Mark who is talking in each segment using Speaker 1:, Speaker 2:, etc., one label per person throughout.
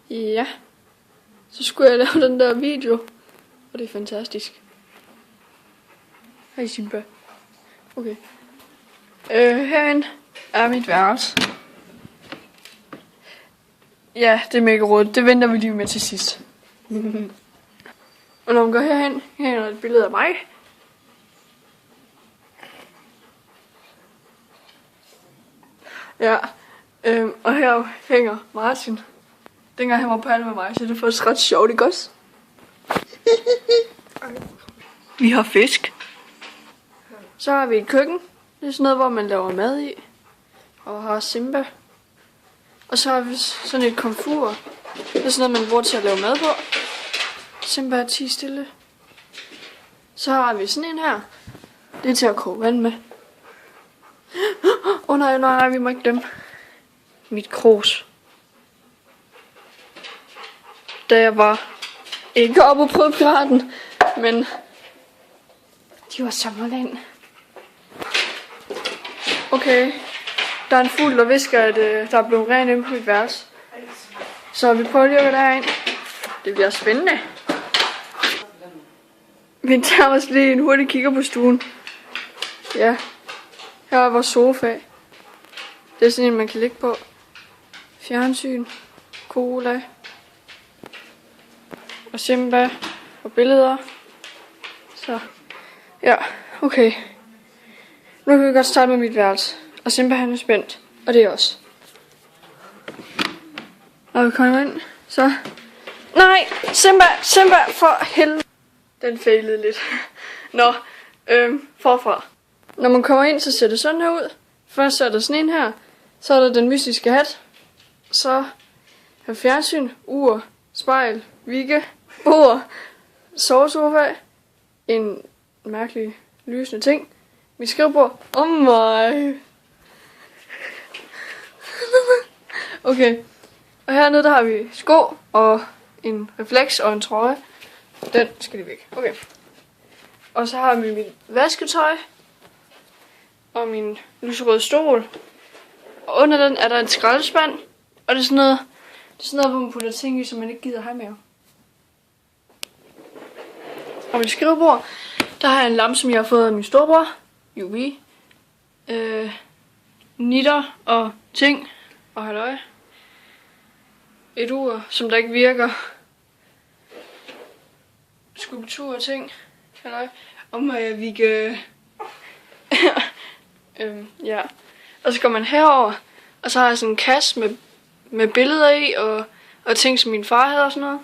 Speaker 1: Ja, så skulle jeg lave den der video, og det er fantastisk. Hej Simba. Okay. Herinde er mit værelse. Ja, det er mega rådet. Det venter vi lige med til sidst. Og når man går herhen, her er et billede af mig. Ja, og her hænger Martin. Dengang han var på med mig, så det er faktisk ret sjovt, ikke også? Vi har fisk. Så har vi et køkken. Det er sådan noget, hvor man laver mad i. Og har Simba. Og så har vi sådan et komfur. Det er sådan noget, man bruger til at lave mad på. Simba er 10 stille. Så har vi sådan en her. Det er til at koge vand med. Nej, vi må ikke glemme mit krus. Da jeg var ikke oppe og prøvede piraten, men de var sommerland. Okay, der er en fugl, der visker, at der er blevet rent inde på mit værelse. Så vi prøver lige at gå derind. Det bliver spændende. Vi tager os lige en hurtig kigger på stuen. Ja, her er vores sofa. Det er sådan en, man kan ligge på. Fjernsyn, cola, og Simba, og billeder. Så, ja, okay. Nu kan vi godt starte med mit værelse. Og Simba han er spændt, og det er også. Når vi kommer ind, så... Nej, Simba, for helvede. Den failede lidt. Nå, forfra. Når man kommer ind, så ser det sådan her ud. Først så er der sådan en her. Så er der den mystiske hat. Så har fjernsyn, ur, spejl, vigge, bord, sovesofa, en mærkelig lysende ting. Mit skrivebord. My. Okay. Og hernede der har vi sko og en refleks og en trøje. Den skal lige væk. Okay. Og så har vi mit vasketøj og min lyserøde stol. Og under den er der en skraldespand. Og det er sådan noget, hvor man putter ting i, som man ikke gider have mere. Og mit skrivebord, der har jeg en lampe, som jeg har fået af min storebror. UV. Nitter og ting. Og halløj. Et ur, som der ikke virker. Skulptur og ting. Halløj. Og må jeg vigge... ja. Og så går man herover, og så har jeg sådan en kasse med billeder i, og ting, som min far havde og sådan noget.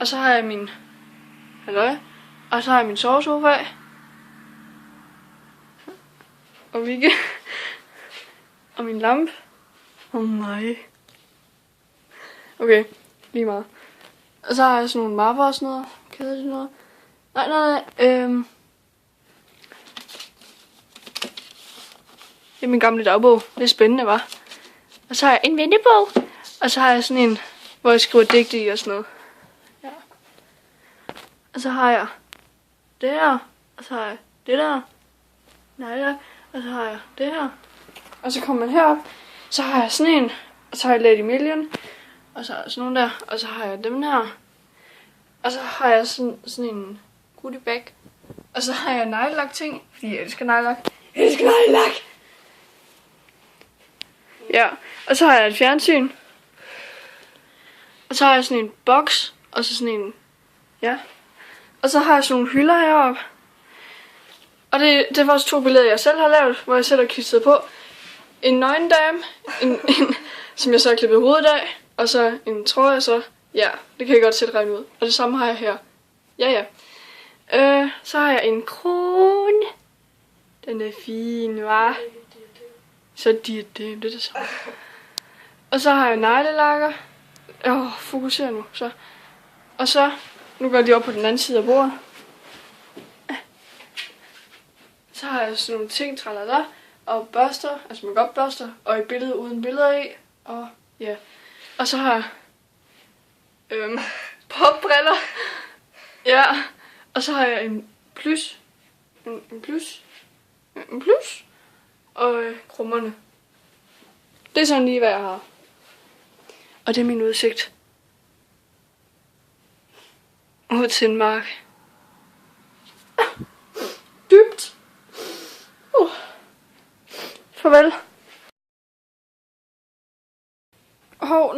Speaker 1: Og så har jeg min... Halløj. Og så har jeg min sovesofa. Og Vigge. Og min lampe. Nej. Okay, lige meget. Og så har jeg sådan nogle mapper og sådan noget. Kæder sådan noget. Nej. Det er min gamle dagbog. Det er spændende, hva'? Og så har jeg en vennebog. Og så har jeg sådan en, hvor jeg skriver digte i og sådan noget. Ja. Og så har jeg det her. Og så har jeg det der. Nej, der. Og så har jeg det her. Og så kommer man herop. Så har jeg sådan en. Og så har jeg Lady Million. Og så har jeg sådan nogle der. Og så har jeg dem der. Og så har jeg sådan en goodie bag. Og så har jeg neglelak ting. Fordi jeg elsker neglelak. Ja, og så har jeg et fjernsyn. Og så har jeg sådan en boks. Og så sådan en... Ja. Og så har jeg sådan nogle hylder heroppe. Og det er faktisk 2 billeder, jeg selv har lavet. Hvor jeg selv har klistret på. En nøgendame. Som jeg så har klippet hovedet af. Og så en trøje, så... Ja, det kan jeg godt selv regne ud. Og det samme har jeg her. Ja. Så har jeg en krone. Den er fin, hva'? Så diadem, det er det samme. Og så har jeg neglelakker. Fokuser nu, så. Og så, nu går jeg lige op på den anden side af bordet. Så har jeg sådan nogle ting, tralala, og børster, altså make-up-børster, og et billede uden billeder i. Og ja. Og så har jeg popbriller. Ja. Og så har jeg en plus. En plus. Og krummerne. Det er sådan lige, hvad jeg har. Og det er min udsigt. ud til en mark. Dybt. Farvel.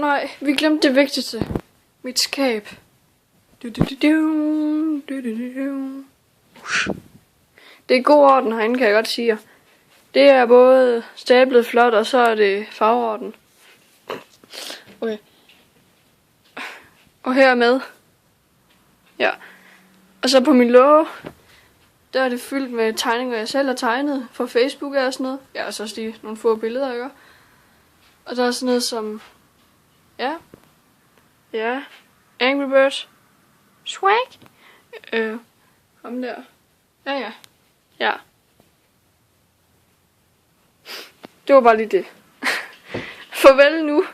Speaker 1: Nej, vi glemte det vigtigste. Mit skab. Det er god orden herinde, kan jeg godt sige. Det er både stablet flot, og så er det farveorden. Okay. Og hermed. Ja. Og så på min låge, der er det fyldt med tegninger, jeg selv har tegnet for Facebook og sådan noget. Ja, og så også lige nogle få billeder, ikke? Og der er sådan noget som... Ja. Angry Birds. Swag. Ham der. Ja. Det var bare lige det. Farvel nu.